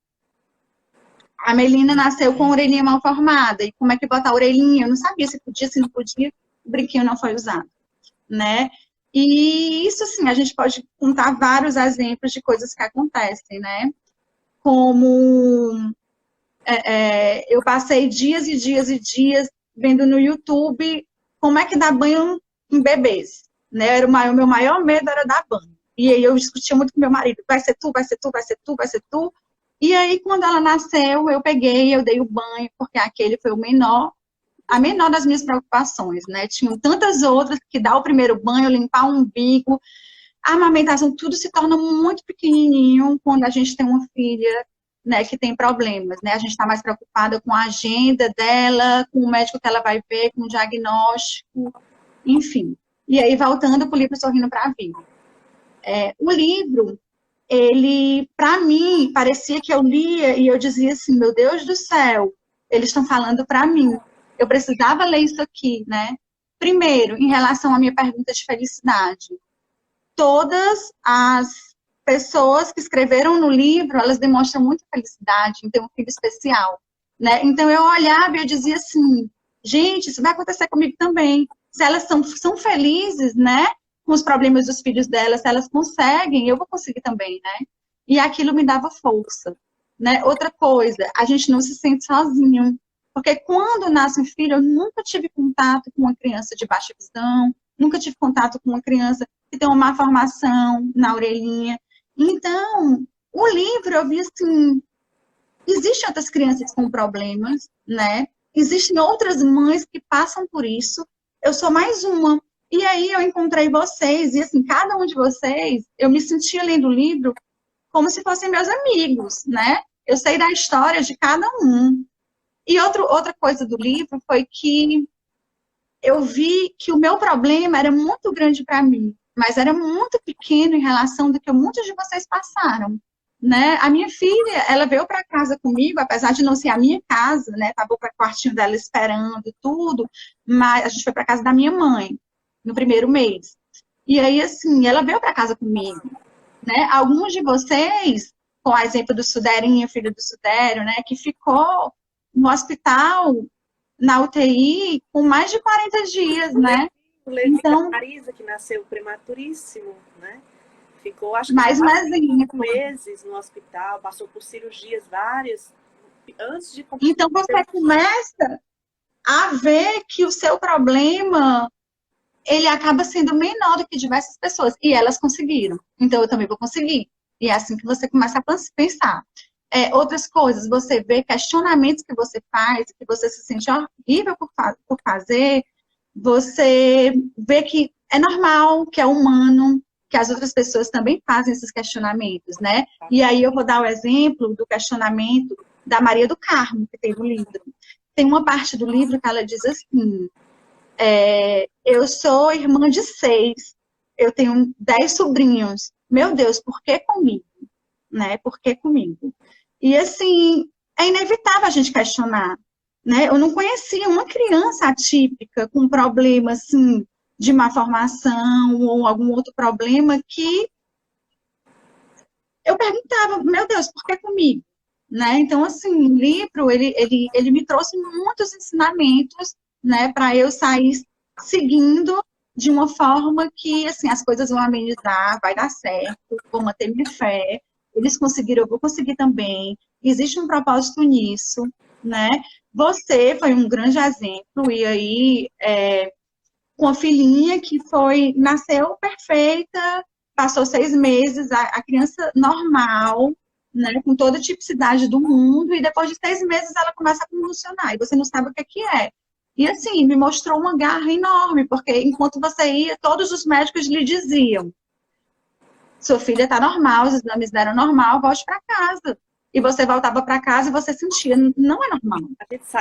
Melina nasceu com a orelhinha mal formada. E como é que botar a orelhinha? Eu não sabia se podia, se não podia. O brinquinho não foi usado, né? E isso, sim, a gente pode contar vários exemplos de coisas que acontecem, né? Como eu passei dias e dias e dias vendo no YouTube como é que dá banho em bebês, né? O meu maior medo era dar banho. E aí eu discutia muito com meu marido, vai ser tu, vai ser tu, vai ser tu, vai ser tu. E aí, quando ela nasceu, eu peguei, eu dei o banho, porque aquele foi a menor das minhas preocupações, né? Tinham tantas outras que dar o primeiro banho, limpar o umbigo, a amamentação, tudo se torna muito pequenininho quando a gente tem uma filha, né, que tem problemas, né? A gente está mais preocupada com a agenda dela, com o médico que ela vai ver, com o diagnóstico, enfim. E aí, voltando para o livro Sorrindo para a Vida. O livro, ele, para mim, parecia que eu lia e eu dizia assim, meu Deus do céu, eles estão falando para mim. Eu precisava ler isso aqui, né? Primeiro, em relação à minha pergunta de felicidade. Todas as pessoas que escreveram no livro, elas demonstram muita felicidade em ter um filho especial, né? Então, eu olhava e eu dizia assim, gente, isso vai acontecer comigo também. Se elas são felizes, né? com os problemas dos filhos delas, se elas conseguem, eu vou conseguir também, né? E aquilo me dava força, né? Outra coisa, a gente não se sente sozinho, porque quando nasce um filho, eu nunca tive contato com uma criança de baixa visão, nunca tive contato com uma criança que tem uma má formação na orelhinha. Então, o livro, eu vi assim, existem outras crianças com problemas, né? Existem outras mães que passam por isso. Eu sou mais uma. E aí eu encontrei vocês, e assim, cada um de vocês, eu me sentia lendo o livro como se fossem meus amigos, né? Eu sei da história de cada um. E outra coisa do livro foi que eu vi que o meu problema era muito grande para mim, mas era muito pequeno em relação do que muitos de vocês passaram, né? A minha filha, ela veio para casa comigo, apesar de não ser a minha casa, né? Tava para o quartinho dela esperando tudo, mas a gente foi para casa da minha mãe no primeiro mês. E aí, assim, ela veio para casa comigo, né? Alguns de vocês, com o exemplo do Suderinho, filho do Sudério, né? Que ficou no hospital, na UTI, com mais de 40 dias, né? O Levi Então, da Marisa, que nasceu prematuríssimo, né? Ficou, acho que mais um quase exemplo. 5 meses no hospital, passou por cirurgias várias, antes de Então, você começa a ver que o seu problema, ele acaba sendo menor do que diversas pessoas. E elas conseguiram. Então, eu também vou conseguir. E é assim que você começa a pensar. Outras coisas, você vê questionamentos que você faz, que você se sente horrível por fazer, você vê que é normal, que é humano, que as outras pessoas também fazem esses questionamentos, né? E aí eu vou dar o exemplo do questionamento da Maria do Carmo, que tem no livro. Tem uma parte do livro que ela diz assim, eu sou irmã de 6, eu tenho 10 sobrinhos. Meu Deus, por que comigo? Né? Por que comigo? E assim, é inevitável a gente questionar, né? Eu não conhecia uma criança atípica com problema assim de má formação ou algum outro problema que eu perguntava, meu Deus, por que comigo? Né? Então, assim, o livro, ele me trouxe muitos ensinamentos, né, para eu sair seguindo de uma forma que, assim, as coisas vão amenizar, vai dar certo, vou manter minha fé, eles conseguiram, eu vou conseguir também, existe um propósito nisso, né? Você foi um grande exemplo, e aí, com a filhinha que nasceu perfeita, passou 6 meses, a criança normal, né, com toda a tipicidade do mundo, e depois de 6 meses ela começa a convulsionar, e você não sabe o que é. E assim, me mostrou uma garra enorme, porque enquanto você ia, todos os médicos lhe diziam, sua filha está normal, os exames deram normal, volte para casa. E você voltava para casa e você sentia, não é normal.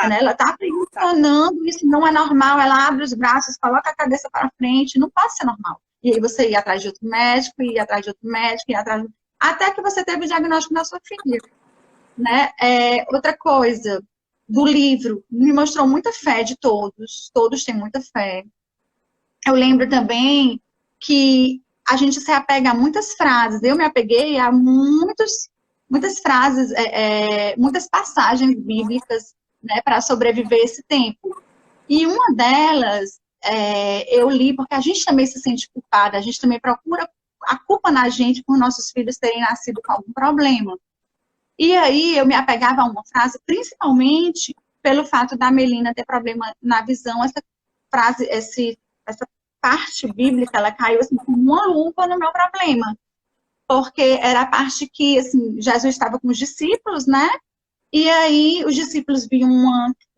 Né? Ela está funcionando, isso não é normal, ela abre os braços, coloca a cabeça para frente, não pode ser normal. E aí você ia atrás de outro médico, ia atrás de outro médico, ia atrás de... até que você teve o diagnóstico da sua filha. Né? Outra coisa, do livro, me mostrou muita fé de todos têm muita fé. Eu lembro também que a gente se apega a muitas frases, eu me apeguei a muitas frases, muitas passagens bíblicas, né, para sobreviver esse tempo. E uma delas, eu li porque a gente também se sente culpada, a gente também procura a culpa na gente por nossos filhos terem nascido com algum problema. E aí eu me apegava a uma frase, principalmente pelo fato da Melina ter problema na visão, essa frase, essa parte bíblica, ela caiu assim como uma luva no meu problema. Porque era a parte que, assim, Jesus estava com os discípulos, né? E aí os discípulos viam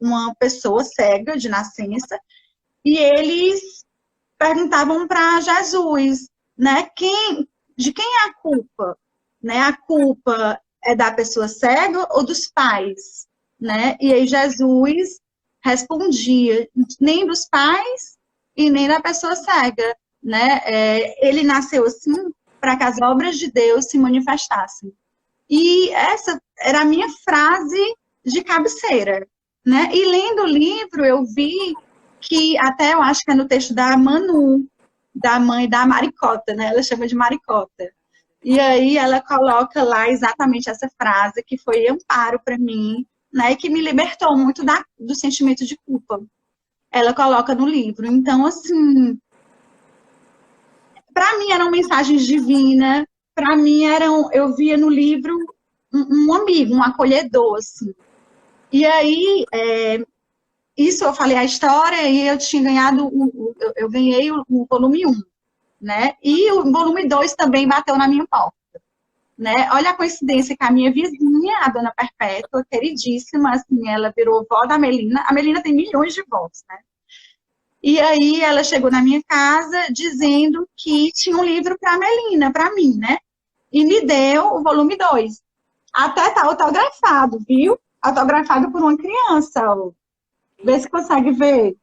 uma pessoa cega de nascença e eles perguntavam para Jesus, né? De quem é a culpa? Né? A culpa é da pessoa cega ou dos pais? Né? E aí Jesus respondia, nem dos pais e nem da pessoa cega. Né? Ele nasceu assim para que as obras de Deus se manifestassem. E essa era a minha frase de cabeceira, né? E lendo o livro, eu vi que, até eu acho que é no texto da Manu, da mãe da Maricota, né? Ela chama de Maricota. E aí ela coloca lá exatamente essa frase, que foi amparo para mim, né? E que me libertou muito do sentimento de culpa. Ela coloca no livro. Então, assim, para mim eram mensagens divinas, para mim eu via no livro um amigo, um acolhedor, assim. E aí, isso eu falei a história e eu tinha ganhado, eu ganhei o volume 1, né? E o volume 2 também bateu na minha porta, né? Olha a coincidência que a minha vizinha, a Dona Perpétua, queridíssima, assim, ela virou vó da Melina. A Melina tem milhões de vós, né? E aí ela chegou na minha casa dizendo que tinha um livro para a Melina, para mim, né? E me deu o volume 2. Até tá autografado, viu? Autografado por uma criança. Ó. Vê se consegue ver.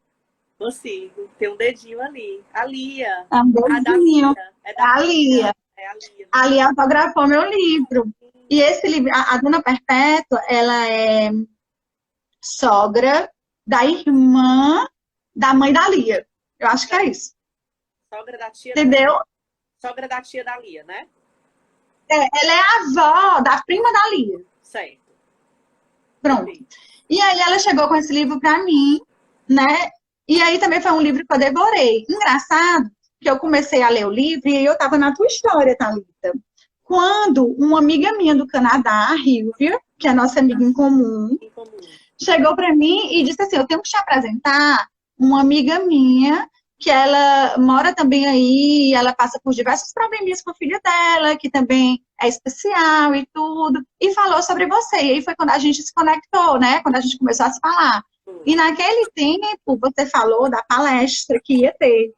Consigo. Tem um dedinho ali. A Lia. É um A da dedinho. Lia. É da A Lia. É a Lia. A Lia autografou meu livro. E esse livro, a Dona Perpétua, ela é sogra da irmã da mãe da Lia. Eu acho que é isso. Sogra da tia. Entendeu? Sogra da tia da Lia, né? Ela é a avó da prima da Lia. Certo. Pronto. E aí ela chegou com esse livro para mim, né? E aí também foi um livro que eu devorei. Engraçado que eu comecei a ler o livro e eu estava na tua história, Thalita. Quando uma amiga minha do Canadá, a Hilvia, que é nossa amiga em comum, chegou para mim e disse assim, eu tenho que te apresentar uma amiga minha que ela mora também aí, ela passa por diversos probleminhas com o filho dela, que também é especial e tudo, e falou sobre você. E aí foi quando a gente se conectou, né? Quando a gente começou a se falar. E naquele tempo, você falou da palestra que ia ter.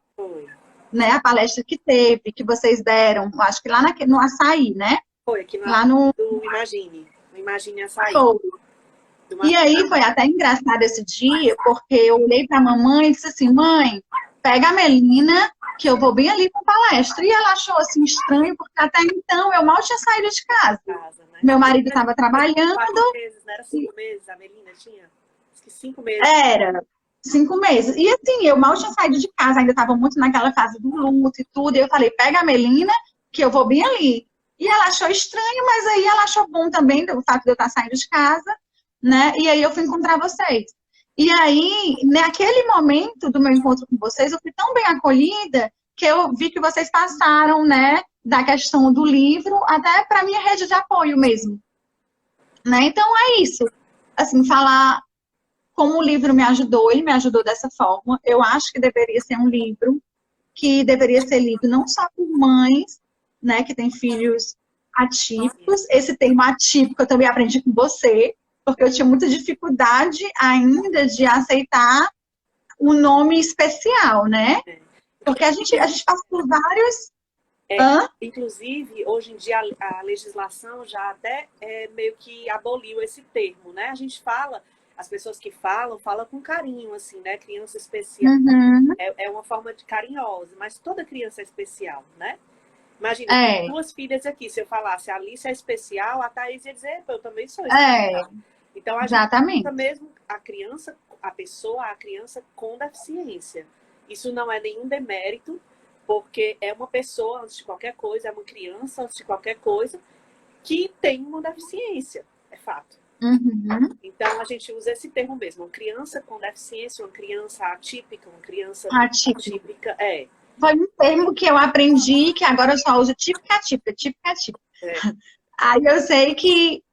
Né? A palestra que teve, que vocês deram, acho que lá no Açaí, né? Foi, aqui lá no Imagine. No Imagine Açaí. Foi. E aí foi até engraçado esse dia, porque eu olhei para a mamãe e disse assim, mãe, pega a Melina, que eu vou bem ali para palestra. E ela achou assim estranho, porque até então eu mal tinha saído de casa. Né? Meu marido estava trabalhando. 4 meses, não era 5 meses, a Melina tinha? Acho que 5 meses. Era, 5 meses. E assim, eu mal tinha saído de casa, ainda estava muito naquela fase do luto e tudo. E eu falei, pega a Melina, que eu vou bem ali. E ela achou estranho, mas aí ela achou bom também, o fato de eu estar saindo de casa, né? E aí eu fui encontrar vocês. E aí, naquele momento do meu encontro com vocês, eu fui tão bem acolhida que eu vi que vocês passaram, né, da questão do livro até para minha rede de apoio mesmo. Né? Então é isso. Assim, falar como o livro me ajudou, ele me ajudou dessa forma. Eu acho que deveria ser um livro que deveria ser lido não só por mães, né, que têm filhos atípicos. Esse termo atípico eu também aprendi com você, porque eu tinha muita dificuldade ainda de aceitar o nome especial, né? Porque a gente passa por vários... Inclusive, hoje em dia, a legislação já até meio que aboliu esse termo, né? A gente fala, as pessoas que falam com carinho, assim, né? Criança especial. É uma forma de carinhosa, mas toda criança é especial, né? Imagina, eu tenho 2 filhas aqui, se eu falasse a Alice é especial, a Thaís ia dizer, eu também sou especial. Então, a gente usa mesmo a criança com deficiência. Isso não é nenhum demérito, porque é uma pessoa, antes de qualquer coisa, é uma criança, antes de qualquer coisa, que tem uma deficiência, é fato. Então, a gente usa esse termo mesmo, uma criança com deficiência, uma criança atípica, uma criança atípica. Foi um termo que eu aprendi, que agora eu só uso típica. Aí eu sei que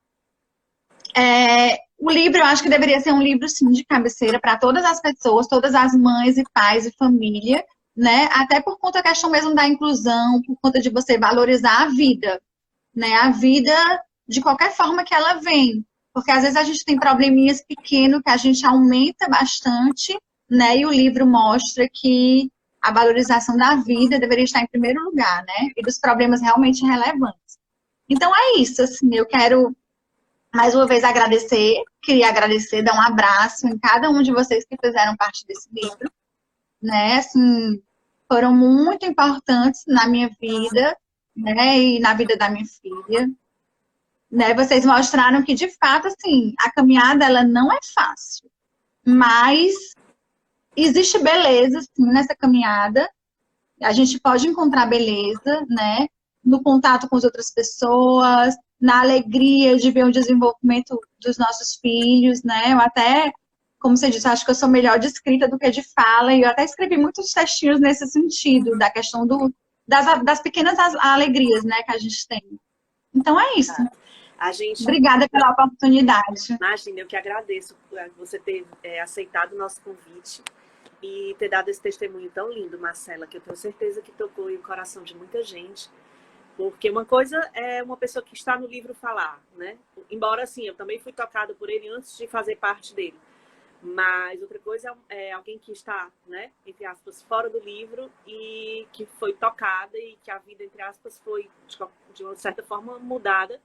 o livro, eu acho que deveria ser um livro, sim, de cabeceira para todas as pessoas, todas as mães e pais e família, né? Até por conta da questão mesmo da inclusão, por conta de você valorizar a vida, né? A vida de qualquer forma que ela vem. Porque às vezes a gente tem probleminhas pequenos que a gente aumenta bastante, né? E o livro mostra que a valorização da vida deveria estar em primeiro lugar, né? E dos problemas realmente relevantes. Então é isso, assim, eu quero mais uma vez queria agradecer, dar um abraço em cada um de vocês que fizeram parte desse livro, né? Assim, foram muito importantes na minha vida, né? E na vida da minha filha. Né? Vocês mostraram que, de fato, assim, a caminhada, ela não é fácil. Mas existe beleza, sim, nessa caminhada. A gente pode encontrar beleza, né? No contato com as outras pessoas, na alegria de ver o desenvolvimento dos nossos filhos, né? Eu até, como você disse, acho que eu sou melhor de escrita do que de fala, e eu até escrevi muitos textinhos nesse sentido, da questão das pequenas alegrias, né, que a gente tem. Então é isso. A gente... Obrigada pela oportunidade. Imagina, eu que agradeço por você ter aceitado o nosso convite e ter dado esse testemunho tão lindo, Marcela, que eu tenho certeza que tocou o coração de muita gente. Porque uma coisa é uma pessoa que está no livro falar, né? Embora, assim, eu também fui tocada por ele antes de fazer parte dele. Mas outra coisa é alguém que está, né, entre aspas, fora do livro e que foi tocada e que a vida, entre aspas, foi, de uma certa forma, mudada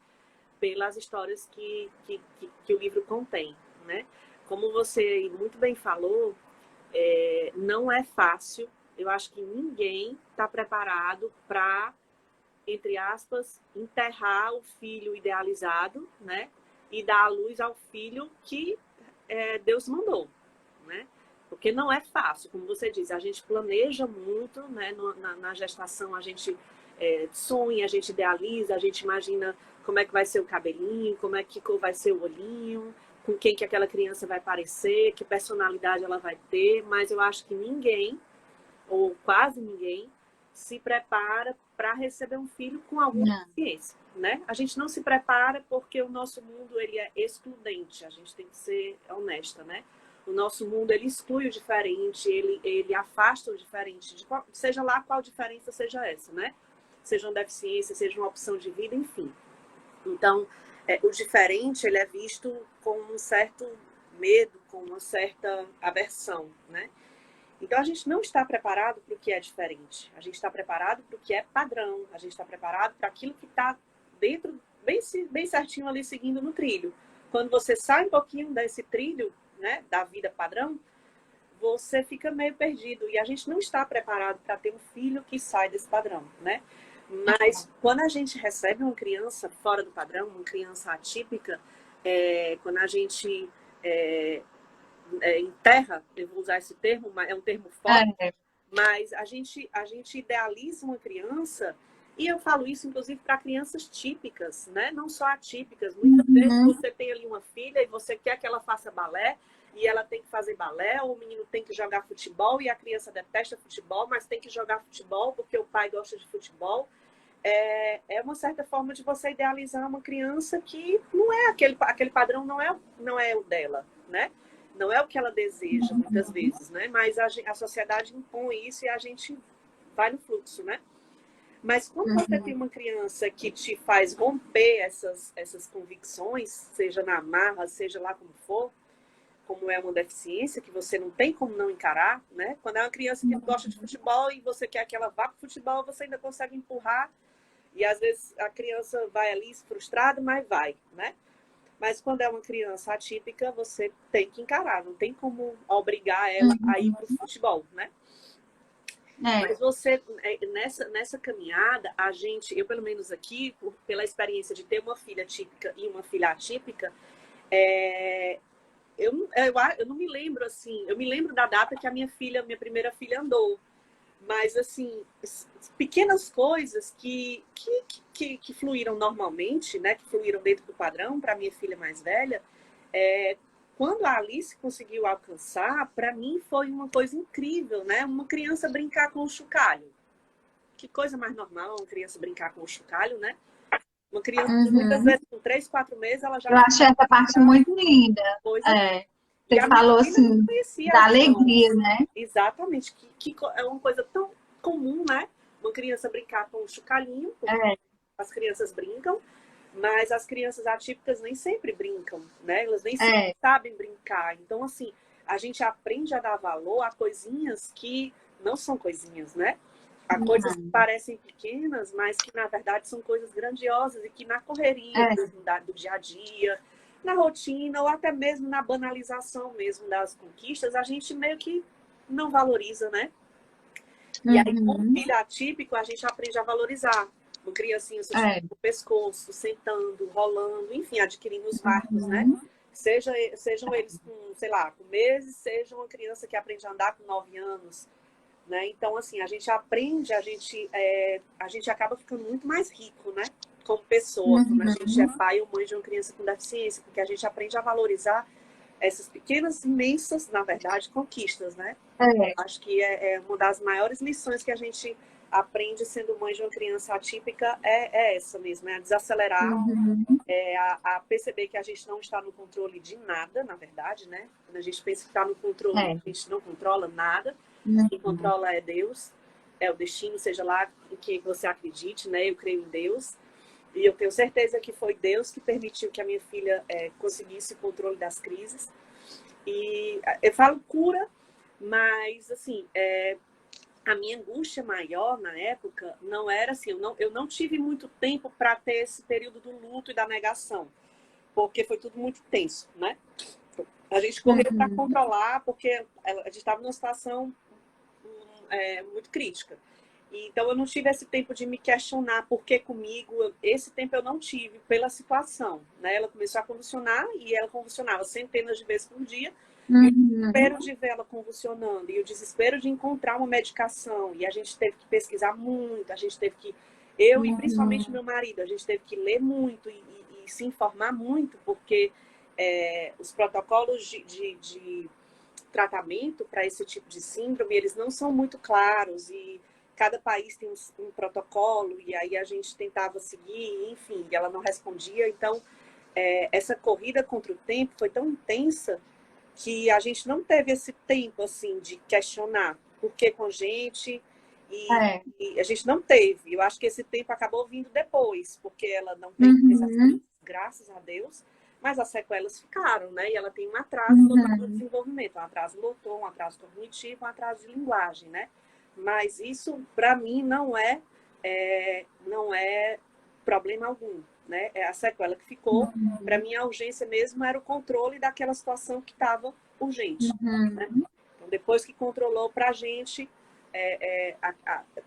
pelas histórias que o livro contém, né? Como você muito bem falou, não é fácil. Eu acho que ninguém está preparado para, entre aspas, enterrar o filho idealizado, né? E dar a luz ao filho que Deus mandou, né? Porque não é fácil, como você diz, a gente planeja muito, né? Na gestação a gente sonha, a gente idealiza, a gente imagina como é que vai ser o cabelinho, como é que vai ser o olhinho, com quem que aquela criança vai parecer, que personalidade ela vai ter, mas eu acho que ninguém, ou quase ninguém, se prepara para receber um filho com alguma deficiência, né? A gente não se prepara porque o nosso mundo ele é excludente, a gente tem que ser honesta, né? O nosso mundo ele exclui o diferente, ele afasta o diferente, seja lá qual diferença seja essa, né? Seja uma deficiência, seja uma opção de vida, enfim. Então, o diferente ele é visto com um certo medo, com uma certa aversão, né? Então, a gente não está preparado para o que é diferente. A gente está preparado para o que é padrão. A gente está preparado para aquilo que está dentro, bem certinho ali, seguindo no trilho. Quando você sai um pouquinho desse trilho, né, da vida padrão, você fica meio perdido. E a gente não está preparado para ter um filho que sai desse padrão, né? Mas quando a gente recebe uma criança fora do padrão, uma criança atípica, quando a gente... enterra, eu vou usar esse termo, é um termo forte, mas a gente idealiza uma criança, e eu falo isso inclusive para crianças típicas, né? Não só atípicas. Muitas vezes você tem ali uma filha e você quer que ela faça balé, e ela tem que fazer balé, ou o menino tem que jogar futebol, e a criança detesta futebol, mas tem que jogar futebol porque o pai gosta de futebol. É uma certa forma de você idealizar uma criança que não é aquele padrão, não é o dela, né? Não é o que ela deseja, muitas vezes, né? Mas a sociedade impõe isso e a gente vai no fluxo, né? Mas quando você tem uma criança que te faz romper essas convicções, seja na marra, seja lá como for, como é uma deficiência, que você não tem como não encarar, né? Quando é uma criança que gosta de futebol e você quer que ela vá para o futebol, você ainda consegue empurrar. E às vezes a criança vai ali frustrada, mas vai, né? Mas quando é uma criança atípica, você tem que encarar, não tem como obrigar ela a ir para o futebol, né? Mas você, nessa caminhada, eu pelo menos aqui, pela experiência de ter uma filha típica e uma filha atípica, eu não me lembro assim, eu me lembro da data que a minha primeira filha andou. Mas, assim, pequenas coisas que fluíram normalmente, né? Que fluíram dentro do padrão para minha filha mais velha. Quando a Alice conseguiu alcançar, para mim foi uma coisa incrível, né? Uma criança brincar com o chocalho. Que coisa mais normal uma criança brincar com o chocalho, né? Uma criança, muitas vezes, com 3, 4 meses, ela já... Eu achei essa parte muito linda. Você falou assim, da alegria, né? Exatamente, que é uma coisa tão comum, né? Uma criança brincar com o chocalhinho, as crianças brincam, mas as crianças atípicas nem sempre brincam, né? Elas nem sempre sabem brincar. Então, assim, a gente aprende a dar valor a coisinhas que não são coisinhas, né? A coisas que parecem pequenas, mas que, na verdade, são coisas grandiosas e que na correria do dia a dia, na rotina ou até mesmo na banalização mesmo das conquistas, a gente meio que não valoriza, né? E aí, com o filho atípico, a gente aprende a valorizar. Uma criancinha sustentando o pescoço, sentando, rolando, enfim, adquirindo os marcos, né? Sejam eles com, sei lá, com meses, seja uma criança que aprende a andar com 9 anos, né? Então, assim, a gente aprende, a gente acaba ficando muito mais rico, né? Como pessoa, quando a gente é pai ou mãe de uma criança com deficiência, porque a gente aprende a valorizar essas pequenas, imensas, na verdade, conquistas, né? Acho que é uma das maiores lições que a gente aprende sendo mãe de uma criança atípica é essa mesmo, é a desacelerar, a perceber que a gente não está no controle de nada, na verdade, né? Quando a gente pensa que está no controle, a gente não controla nada. Quem controla é Deus, é o destino, seja lá em que você acredite, né? Eu creio em Deus. E eu tenho certeza que foi Deus que permitiu que a minha filha conseguisse o controle das crises. E eu falo cura, mas, assim, a minha angústia maior na época não era assim, eu não tive muito tempo para ter esse período do luto e da negação, porque foi tudo muito tenso, né? A gente correu para controlar, porque a gente estava numa situação muito crítica. Então, eu não tive esse tempo de me questionar por que comigo. Esse tempo eu não tive pela situação, né? Ela começou a convulsionar e ela convulsionava centenas de vezes por dia. E o desespero de ver ela convulsionando e o desespero de encontrar uma medicação. E a gente teve que pesquisar muito, a gente teve que... Eu e principalmente meu marido, a gente teve que ler muito e se informar muito, porque os protocolos de tratamento para esse tipo de síndrome, eles não são muito claros e cada país tem um protocolo e aí a gente tentava seguir, enfim, e ela não respondia. Então, essa corrida contra o tempo foi tão intensa que a gente não teve esse tempo, assim, de questionar por que com a gente, e a gente não teve. Eu acho que esse tempo acabou vindo depois, porque ela não teve essas crises, graças a Deus, mas as sequelas ficaram, né? E ela tem um atraso no desenvolvimento, um atraso motor, um atraso cognitivo, um atraso de linguagem, né? Mas isso, para mim, não é problema algum, né? É a sequela que ficou. Para mim, a urgência mesmo era o controle daquela situação que estava urgente. Né? Então, depois que controlou para a gente,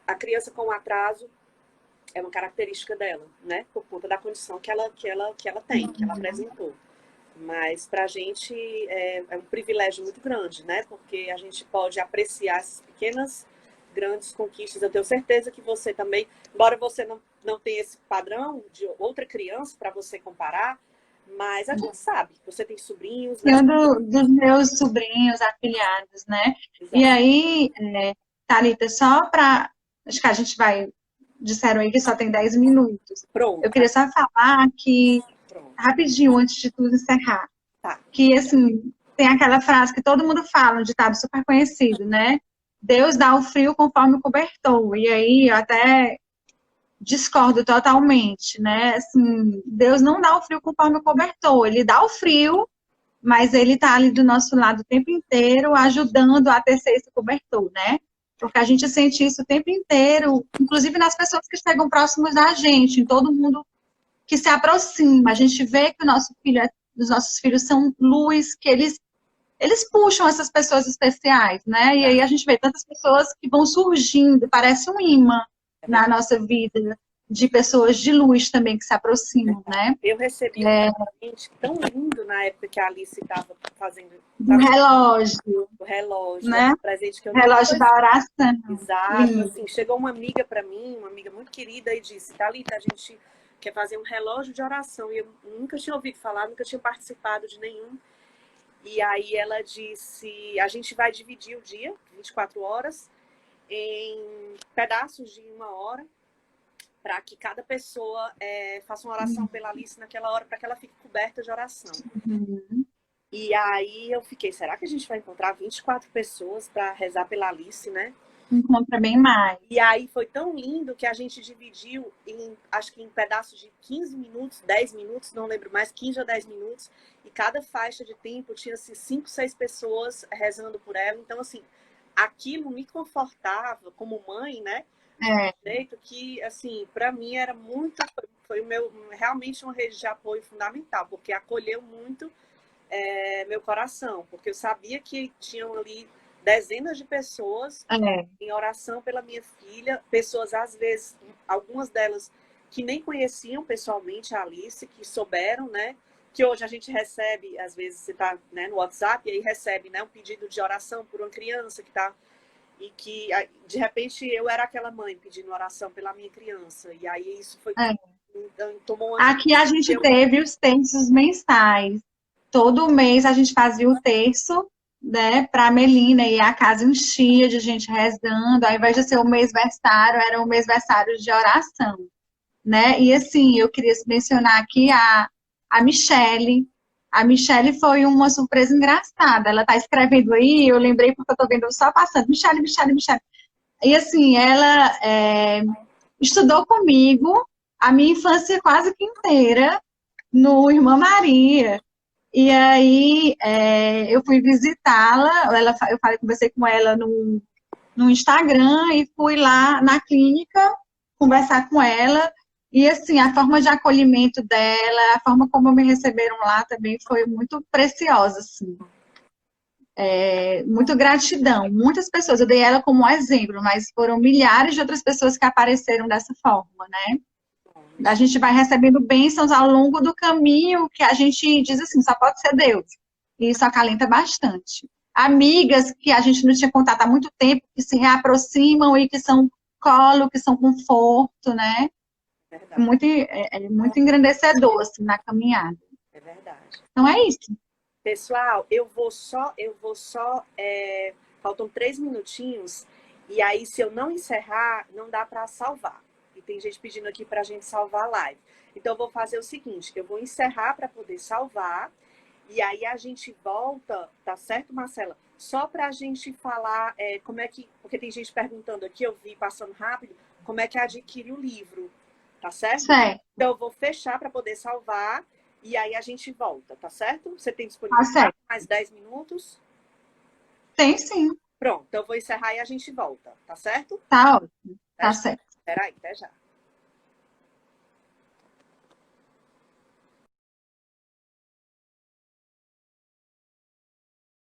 a criança com atraso é uma característica dela, né? Por conta da condição que ela tem, que ela apresentou. Mas para a gente é um privilégio muito grande, né? Porque a gente pode apreciar essas pequenas, grandes conquistas. Eu tenho certeza que você também, embora você não tenha esse padrão de outra criança para você comparar, mas a gente sabe, você tem sobrinhos, né? Dos meus sobrinhos afilhados, né? Exato. E aí, Thalita, só para... Acho que a gente vai... Disseram aí que só tem 10 minutos. Pronto. Eu queria só falar que, Pronto. rapidinho, antes de tudo encerrar, Tá. que, assim, tem aquela frase que todo mundo fala, um ditado super conhecido, né? Deus dá o frio conforme o cobertor. E aí, eu até discordo totalmente, né? Assim, Deus não dá o frio conforme o cobertor. Ele dá o frio, mas ele tá ali do nosso lado o tempo inteiro, ajudando a tecer esse cobertor, né? Porque a gente sente isso o tempo inteiro, inclusive nas pessoas que chegam próximos da gente, em todo mundo que se aproxima. A gente vê que os nossos filhos são luz, que eles puxam essas pessoas especiais, né? E aí a gente vê tantas pessoas que vão surgindo, parece um imã na nossa vida, de pessoas de luz também que se aproximam, né? Eu recebi um presente tão lindo na época que a Alice estava fazendo... Um relógio. O relógio, né? Um presente que eu relógio da oração. Exato. Lindo. Assim, chegou uma amiga para mim, uma amiga muito querida, e disse: Thalita, a gente quer fazer um relógio de oração. E eu nunca tinha ouvido falar, nunca tinha participado de nenhum. E aí ela disse: a gente vai dividir o dia, 24 horas, em pedaços de 1 hora, para que cada pessoa faça uma oração pela Alice naquela hora, para que ela fique coberta de oração. E aí eu fiquei, será que a gente vai encontrar 24 pessoas para rezar pela Alice, né? Encontra bem mais. E aí foi tão lindo que a gente dividiu acho que em pedaços de 15 minutos, 10 minutos, não lembro mais, 15 ou 10 minutos. E cada faixa de tempo tinha assim, 5, 6 pessoas rezando por ela. Então, assim, aquilo me confortava como mãe, né? Jeito que, assim, para mim era muito... Foi realmente uma rede de apoio fundamental, porque acolheu muito meu coração. Porque eu sabia que tinham ali dezenas de pessoas em oração pela minha filha, pessoas, às vezes, algumas delas que nem conheciam pessoalmente a Alice, que souberam, né? Que hoje a gente recebe, às vezes você está, né, no WhatsApp, e aí recebe, né, um pedido de oração por uma criança que está... E que, de repente, eu era aquela mãe pedindo oração pela minha criança. E aí isso foi... Tomou Aqui a gente teve os terços mensais. Todo mês a gente fazia o terço né, para a Melina, e a casa enchia de gente rezando, ao invés de ser o mêsversário, era o mêsversário de oração, né? E assim, eu queria mencionar aqui a Michele. A Michele foi uma surpresa engraçada. Ela está escrevendo aí, eu lembrei porque eu estou vendo só passando. Michele, Michele, Michele. E assim, ela estudou comigo a minha infância quase que inteira no Irmã Maria. E aí eu fui visitá-la, eu falei, conversei com ela no Instagram e fui lá na clínica conversar com ela. E assim, a forma de acolhimento dela, a forma como me receberam lá também foi muito preciosa, assim. Muito gratidão. Muitas pessoas, eu dei ela como um exemplo, mas foram milhares de outras pessoas que apareceram dessa forma, né? A gente vai recebendo bênçãos ao longo do caminho que a gente diz assim, só pode ser Deus. E isso acalenta bastante. Amigas que a gente não tinha contato há muito tempo, que se reaproximam e que são colo, que são conforto, né? Verdade, É muito engrandecedor, assim, na caminhada. é verdade. Então é isso. Pessoal, faltam 3 minutinhos, e aí se eu não encerrar, não dá para salvar. E tem gente pedindo aqui para a gente salvar a live. Então eu vou fazer o seguinte, eu vou encerrar para poder salvar, e aí a gente volta, tá certo, Marcela? Só para a gente falar como é que, porque tem gente perguntando aqui, eu vi passando rápido, como é que adquire o livro, tá certo? Certo, Então eu vou fechar para poder salvar. E aí a gente volta, tá certo? Você tem tá disponibilidade? certo. Mais 10 minutos? Tem sim, Pronto, então eu vou encerrar e a gente volta, tá certo? tá ótimo, Até tá já. certo. Peraí, até já.